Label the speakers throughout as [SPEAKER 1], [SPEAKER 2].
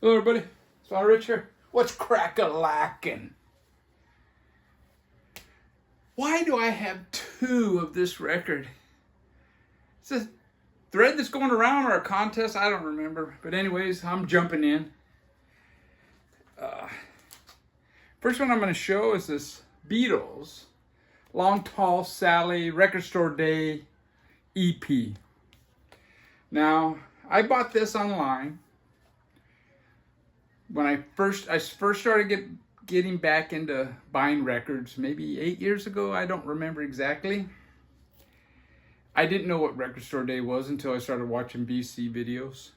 [SPEAKER 1] Hello everybody, Swan Rich here. What's crack-a-lackin'? Why do I have two of this record? Is this a thread that's going around or a contest? I don't remember. But anyways, I'm jumping in. First one I'm going to show is this Beatles Long Tall Sally Record Store Day EP. Now, I bought this online. When I first started getting back into buying records, maybe 8 years ago, I don't remember exactly. I didn't know what Record Store Day was until I started watching BC videos.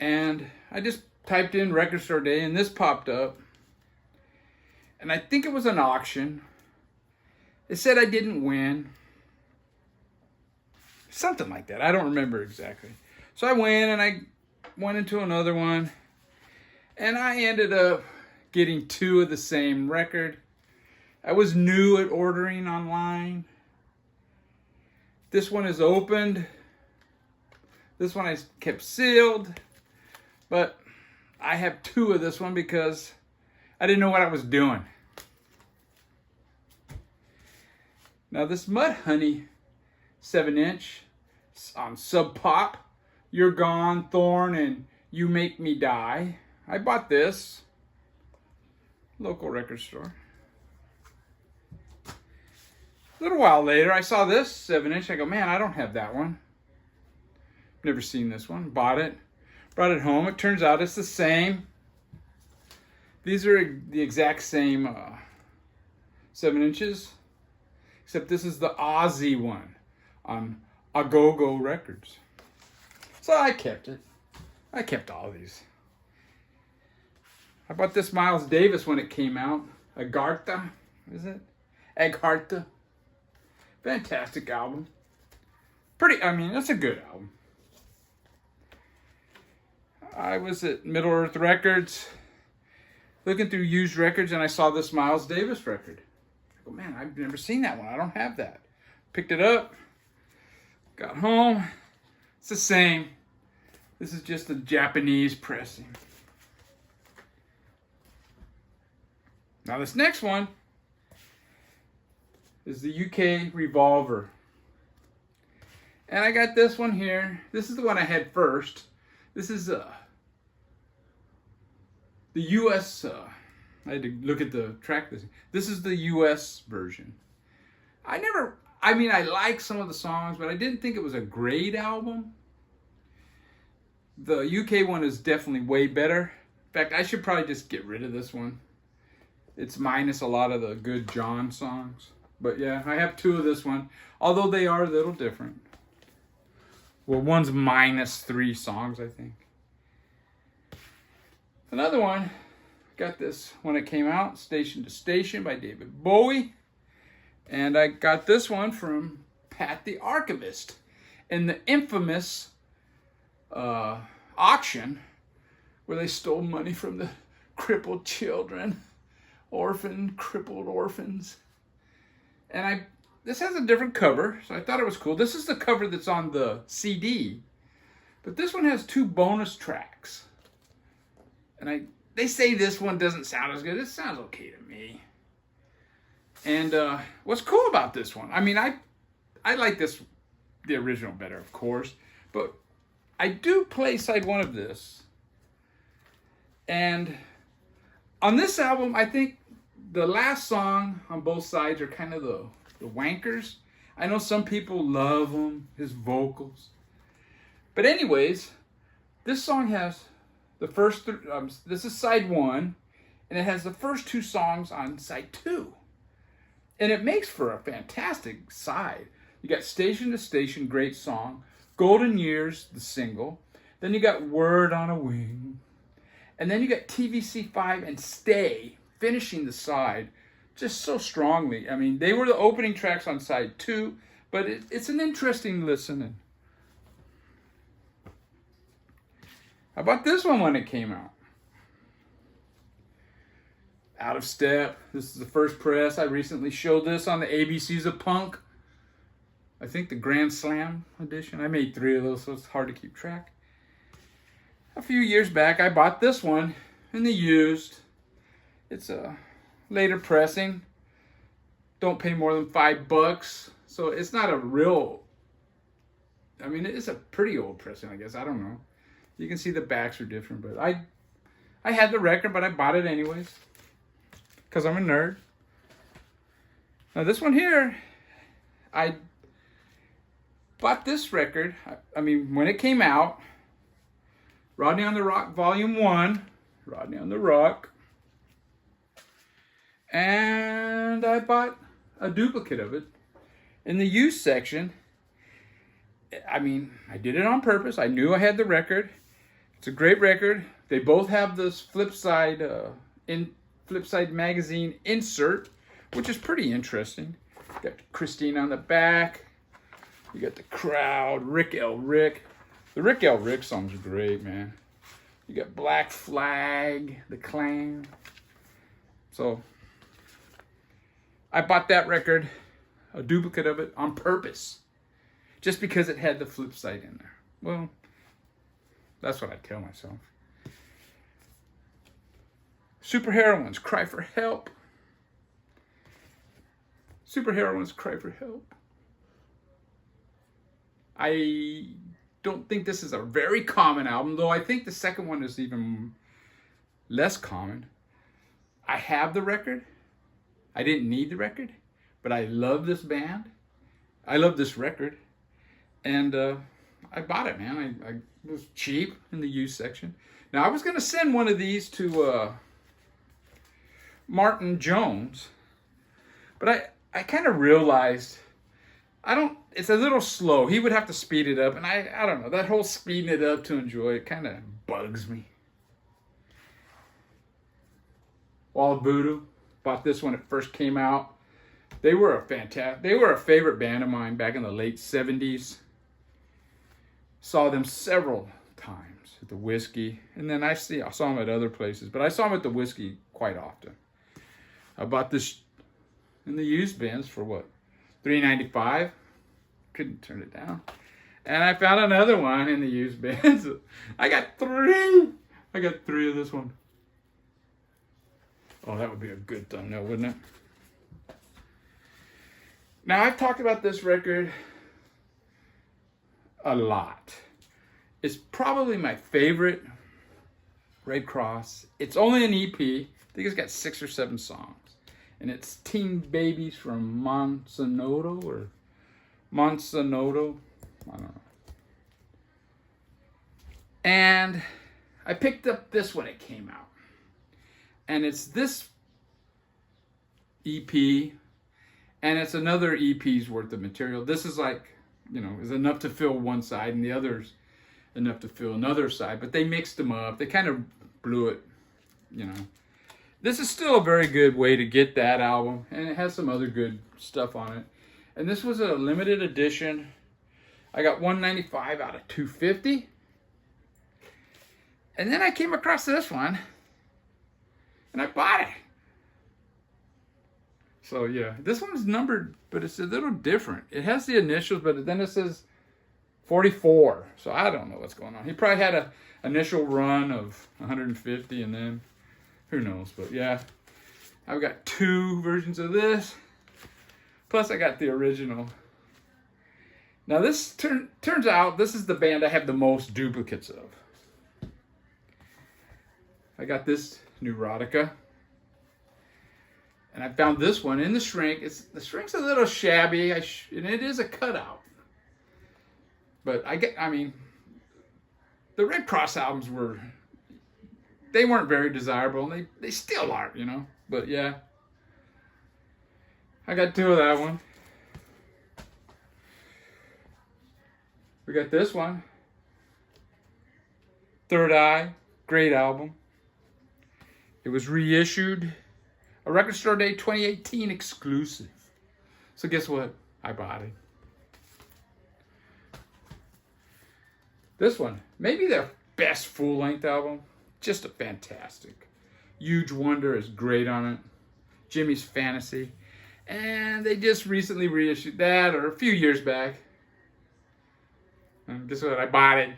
[SPEAKER 1] And I just typed in Record Store Day and this popped up. And I think it was an auction. It said I didn't win. Something like that. I don't remember exactly. So I went and I went into another one. And I ended up getting two of the same record. I was new at ordering online. This one is opened. This one I kept sealed. But I have two of this one because I didn't know what I was doing. Now this Mudhoney 7-inch on Sub Pop, You're Gone, Thorn, and You Make Me Die. I bought this, local record store. A little while later, I saw this 7-inch. I go, man, I don't have that one. Never seen this one. Bought it, brought it home. It turns out it's the same. These are the exact same 7 inches, except this is the Aussie one on Agogo Records. So I kept it. I kept all these. I bought this Miles Davis when it came out. Agartha, is it? Agartha. Fantastic album. That's a good album. I was at Middle Earth Records looking through used records and I saw this Miles Davis record. I go, man, I've never seen that one. I don't have that. Picked it up. Got home. It's the same. This is just a Japanese pressing. Now this next one is the UK Revolver. And I got this one here. This is the one I had first. This is the US, I had to look at the track listing. This is the US version. I like some of the songs, but I didn't think it was a great album. The UK one is definitely way better. In fact, I should probably just get rid of this one. It's minus a lot of the good John songs. But yeah, I have two of this one, although they are a little different. Well, one's minus 3 songs, I think. Another one, got this when it came out, Station to Station by David Bowie. And I got this one from Pat the Archivist in the infamous auction where they stole money from the crippled children. Crippled orphans. And this has a different cover, so I thought it was cool. This is the cover that's on the CD, but this one has 2 bonus tracks. And they say this one doesn't sound as good. It sounds okay to me. And what's cool about this one? I like the original better, of course, but I do play side 1 of this. And on this album, I think the last song on both sides are kind of the wankers. I know some people love him, his vocals. But anyways, this song has the first, this is side 1, and it has the first 2 songs on side 2. And it makes for a fantastic side. You got Station to Station, great song. Golden Years, the single. Then you got Word on a Wing. And then you got TVC5 and Stay finishing the side just so strongly. They were the opening tracks on side 2, but it's an interesting listening. How about this one when it came out? Out of Step. This is the first press. I recently showed this on the ABCs of Punk. I think the Grand Slam edition. I made 3 of those, so it's hard to keep track. a few years back, I bought this one in the used. It's a later pressing. Don't pay more than $5. So it's not a real, I mean, it's a pretty old pressing, I guess. I don't know. You can see the backs are different, but I had the record, but I bought it anyways because I'm a nerd. Now this one here, I bought this record. I mean, when it came out, Rodney on the Rock Volume 1, Rodney on the Rock, and I bought a duplicate of it in the used section. I mean, I did it on purpose. I knew I had the record. It's a great record. They both have this Flipside magazine insert, which is pretty interesting. Got Christine on the back. You got the crowd, Rick L. Rick. The Rick L. Rick songs are great, man. You got Black Flag, The Clan. So I bought that record, a duplicate of it, on purpose. Just because it had the Flipside in there. Well, that's what I tell myself. Superheroines Cry for Help. Superheroines Cry for Help. I don't think this is a very common album, though I think the second one is even less common. I have the record. I didn't need the record, but I love this band. I love this record. And I bought it, man. It was cheap in the used section. Now, I was going to send one of these to Martin Jones, but I kind of realized it's a little slow. He would have to speed it up, and I don't know. That whole speeding it up to enjoy it kind of bugs me. Wall of Voodoo. Bought this when it first came out. They were a favorite band of mine back in the late 70s. Saw them several times at the Whiskey, and then I saw them at other places, but I saw them at the Whiskey quite often. I bought this in the used bins for what, $3.95. Couldn't turn it down. And I found another one in the used bins. I got three of this one. Oh, that would be a good thumbnail, wouldn't it? Now, I've talked about this record a lot. It's probably my favorite Red Cross. It's only an EP. I think it's got 6 or 7 songs. And it's Teen Babies from Monsanto. I don't know. And I picked up this when it came out. And it's this EP, and it's another EP's worth of material. This is like, is enough to fill one side, and the other's enough to fill another side. But they mixed them up. They kind of blew it, This is still a very good way to get that album, and it has some other good stuff on it. And this was a limited edition. I got $195 out of $250. And then I came across this one, and I bought it. So yeah, this one's numbered, but it's a little different. It has the initials, but then it says 44. So I don't know what's going on. He probably had an initial run of 150, and then who knows. But yeah, I've got 2 versions of this. Plus I got the original. Now this turns out this is the band I have the most duplicates of. I got this Neurotica. And I found this one in the shrink. The shrink's a little shabby, and it is a cutout. But the Red Cross albums they weren't very desirable, and they still aren't, But yeah, I got 2 of that one. We got this one, Third Eye, great album. It was reissued, a Record Store Day 2018 exclusive. So guess what? I bought it. This one, maybe their best full-length album. Just a fantastic. Huge Wonder is great on it. Jimmy's Fantasy. And they just recently reissued that, or a few years back. And guess what? I bought it.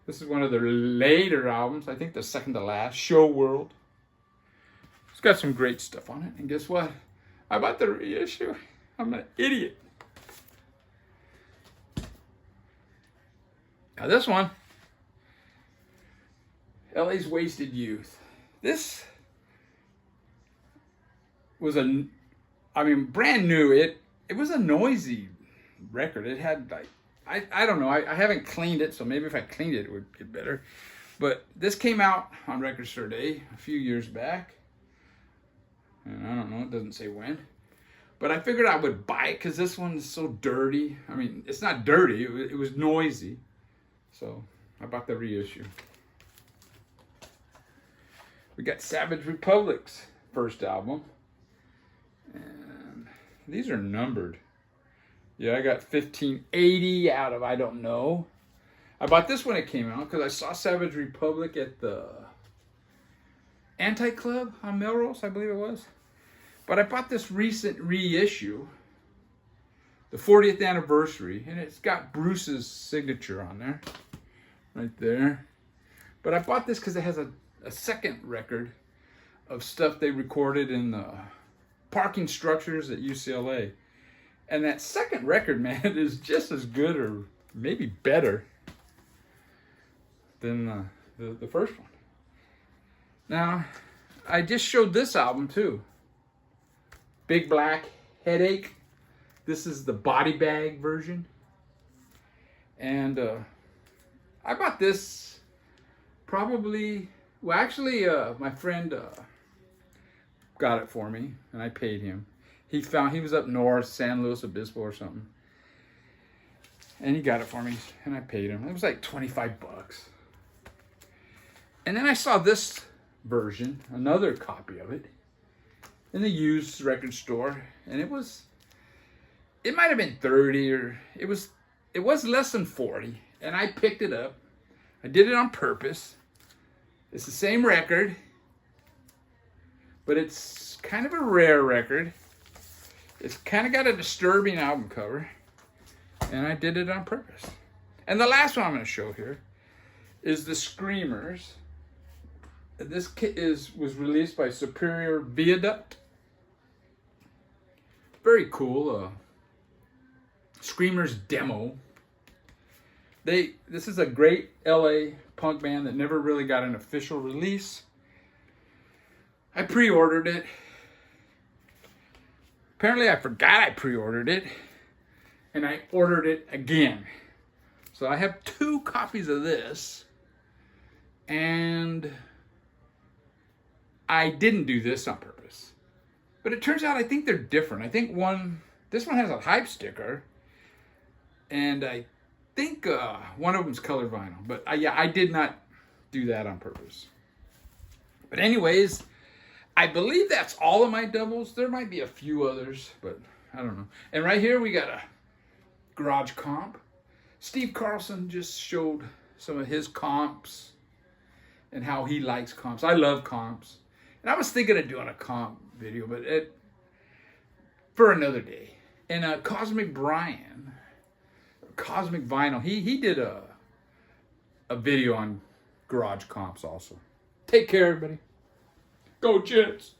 [SPEAKER 1] This is one of their later albums. I think the second to last. Show World. It's got some great stuff on it. And guess what? I bought the reissue. I'm an idiot. Now this one. LA's Wasted Youth. This was brand new. It was a noisy record. It had like, I don't know. I haven't cleaned it, so maybe if I cleaned it, it would get better. But this came out on Record Store Day a few years back. And I don't know, it doesn't say when. But I figured I would buy it because this one's so dirty. I mean, it's not dirty, it was noisy. So I bought the reissue. We got Savage Republic's first album. And these are numbered. Yeah, I got 1580 out of I don't know. I bought this when it came out because I saw Savage Republic at the Anti-Club on Melrose, I believe it was. But I bought this recent reissue, the 40th anniversary, and it's got Bruce's signature on there, right there. But I bought this because it has a second record of stuff they recorded in the parking structures at UCLA. And that second record, man, is just as good or maybe better than the first one. Now, I just showed this album too. Big Black Headache. This is the body bag version. And I bought this probably, well actually my friend got it for me and I paid him. He was up north, San Luis Obispo or something. And he got it for me and I paid him. It was like 25 bucks. And then I saw this version, another copy of it, in the used record store. And it might have been 30 or it was less than 40. And I picked it up. I did it on purpose. It's the same record, but it's kind of a rare record. It's kind of got a disturbing album cover, and I did it on purpose. And the last one I'm going to show here is the Screamers. This kit was released by Superior Viaduct. Very cool. Screamers demo. This is a great LA punk band that never really got an official release. I pre-ordered it. Apparently I forgot I pre-ordered it, and I ordered it again. So I have 2 copies of this, and I didn't do this on purpose. But it turns out I think they're different. I think this one has a hype sticker, and I think one of them's colored vinyl. But yeah, I did not do that on purpose. But anyways, I believe that's all of my doubles. There might be a few others, but I don't know. And right here we got a garage comp. Steve Carlson just showed some of his comps and how he likes comps. I love comps. And I was thinking of doing a comp video, but for another day. And Cosmic Brian, Cosmic Vinyl, he did a video on garage comps also. Take care, everybody. Go Jets!